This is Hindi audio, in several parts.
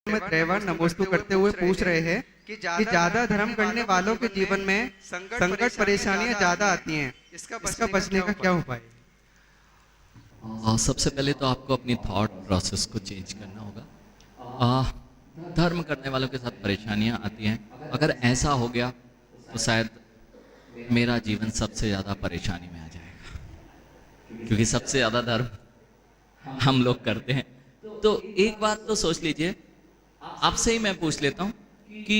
में ड्राइवर नमोस्तु करते हुए पूछ रहे हैं कि ज्यादा धर्म करने वालों के जीवन में संकट परेशानियां ज्यादा आती हैं, इसका बचने का क्या उपाय है? सबसे पहले तो आपको अपनी थॉट प्रोसेस को चेंज करना होगा। धर्म करने वालों के साथ परेशानियां आती हैं, अगर ऐसा हो गया तो शायद मेरा जीवन सबसे ज़्यादा परेशानी में आ जाएगा, क्योंकि सबसे ज़्यादा धर्म हम लोग करते हैं। तो एक बात तो सोच लीजिए, आपसे ही मैं पूछ लेता हूँ कि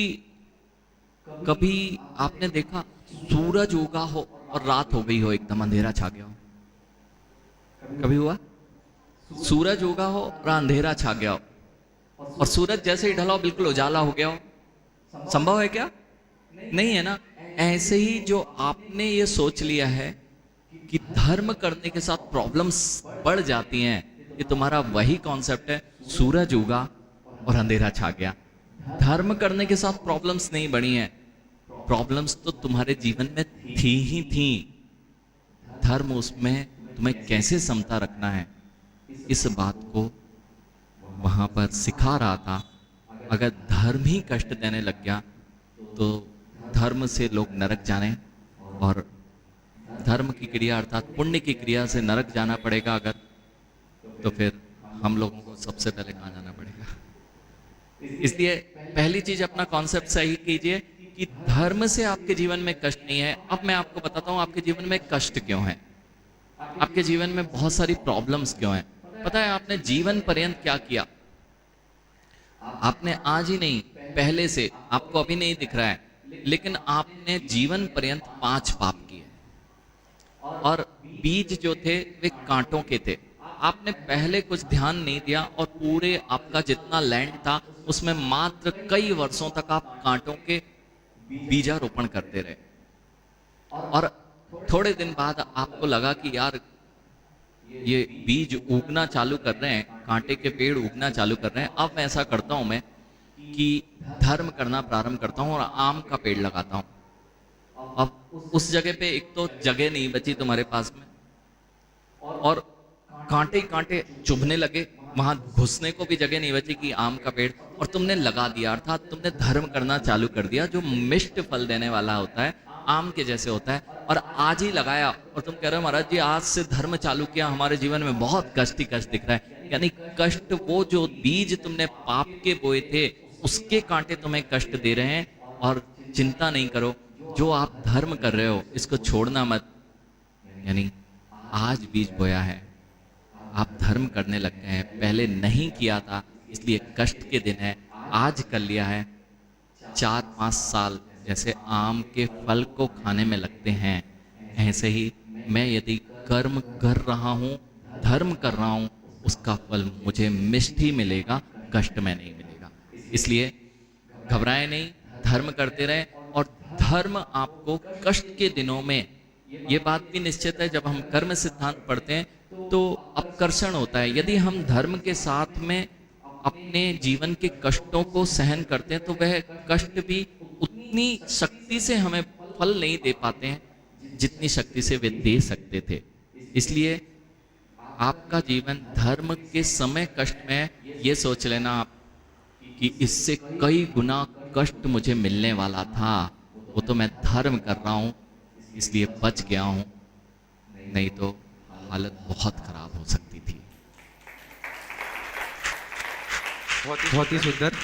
कभी आपने देखा सूरज उगा हो और रात हो गई हो, एकदम अंधेरा छा गया हो? कभी हुआ? सूरज उगा हो और अंधेरा छा गया हो, और सूरज जैसे ही ढला हो बिल्कुल उजाला हो गया हो। संभव है क्या? नहीं है ना। ऐसे ही जो आपने ये सोच लिया है कि धर्म करने के साथ प्रॉब्लम्स बढ़ जाती हैं, ये तुम्हारा वही कॉन्सेप्ट है। सूरज उगा और अंधेरा छा गया। धर्म करने के साथ प्रॉब्लम्स नहीं बढ़ी हैं, प्रॉब्लम्स तो तुम्हारे जीवन में थी ही थी। धर्म उसमें तुम्हें कैसे समता रखना है, इस बात को वहां पर सिखा रहा था। अगर धर्म ही कष्ट देने लग गया तो धर्म से लोग नरक जाने, और धर्म की क्रिया अर्थात पुण्य की क्रिया से नरक जाना पड़ेगा अगर, तो फिर हम लोगों को सबसे पहले कहाँ जाना पड़ेगा। इसलिए पहली चीज अपना कॉन्सेप्ट सही कीजिए कि धर्म से आपके जीवन में कष्ट नहीं है। अब मैं आपको बताता हूं आपके जीवन में कष्ट क्यों है, आपके जीवन में बहुत सारी प्रॉब्लम्स क्यों हैं। पता है आपने जीवन पर्यंत क्या किया? आपने आज ही नहीं, पहले से, आपको अभी नहीं दिख रहा है, लेकिन आपने जीवन पर्यंत 5 पाप किए, और बीज जो थे वे कांटों के थे। आपने पहले कुछ ध्यान नहीं दिया, और पूरे आपका जितना लैंड था उसमें मात्र कई वर्षों तक आप कांटों के बीजारोपण करते रहे, और थोड़े दिन बाद आपको लगा कि यार ये बीज उगना चालू कर रहे हैं, कांटे के पेड़ उगना चालू कर रहे हैं। अब मैं ऐसा करता हूं मैं कि धर्म करना प्रारंभ करता हूं और आम का पेड़ लगाता हूं। अब उस जगह पे एक तो जगह नहीं बची तुम्हारे पास में, और कांटे कांटे चुभने लगे, वहां घुसने को भी जगह नहीं बची कि आम का पेड़, और तुमने लगा दिया, अर्थात तुमने धर्म करना चालू कर दिया, जो मिष्ट फल देने वाला होता है, आम के जैसे होता है। और आज ही लगाया और तुम कह रहे हो महाराज जी आज से धर्म चालू किया, हमारे जीवन में बहुत कष्ट ही कष्ट दिख रहा है। यानी कष्ट, वो जो बीज तुमने पाप के बोए थे उसके कांटे तुम्हें कष्ट दे रहे हैं। और चिंता नहीं करो, जो आप धर्म कर रहे हो इसको छोड़ना मत। यानी आज बीज बोया है, आप धर्म करने लग गए हैं, पहले नहीं किया था इसलिए कष्ट के दिन है, आज कर लिया है। 4-5 साल जैसे आम के फल को खाने में लगते हैं, ऐसे ही मैं यदि कर्म कर रहा हूँ, धर्म कर रहा हूँ, उसका फल मुझे मिष्ट ही मिलेगा, कष्ट में नहीं मिलेगा। इसलिए घबराए नहीं, धर्म करते रहे। और धर्म आपको कष्ट के दिनों में, ये बात भी निश्चित है, जब हम कर्म सिद्धांत पढ़ते हैं तो अपकर्षण होता है। यदि हम धर्म के साथ में अपने जीवन के कष्टों को सहन करते हैं तो वह कष्ट भी उतनी शक्ति से हमें फल नहीं दे पाते हैं जितनी शक्ति से वे दे सकते थे। इसलिए आपका जीवन धर्म के समय कष्ट में है, ये सोच लेना आप कि इससे कई गुना कष्ट मुझे मिलने वाला था, वो तो मैं धर्म कर रहा हूं इसलिए बच गया हूं, नहीं तो हालत बहुत खराब हो सकती थी। बहुत ही सुंदर।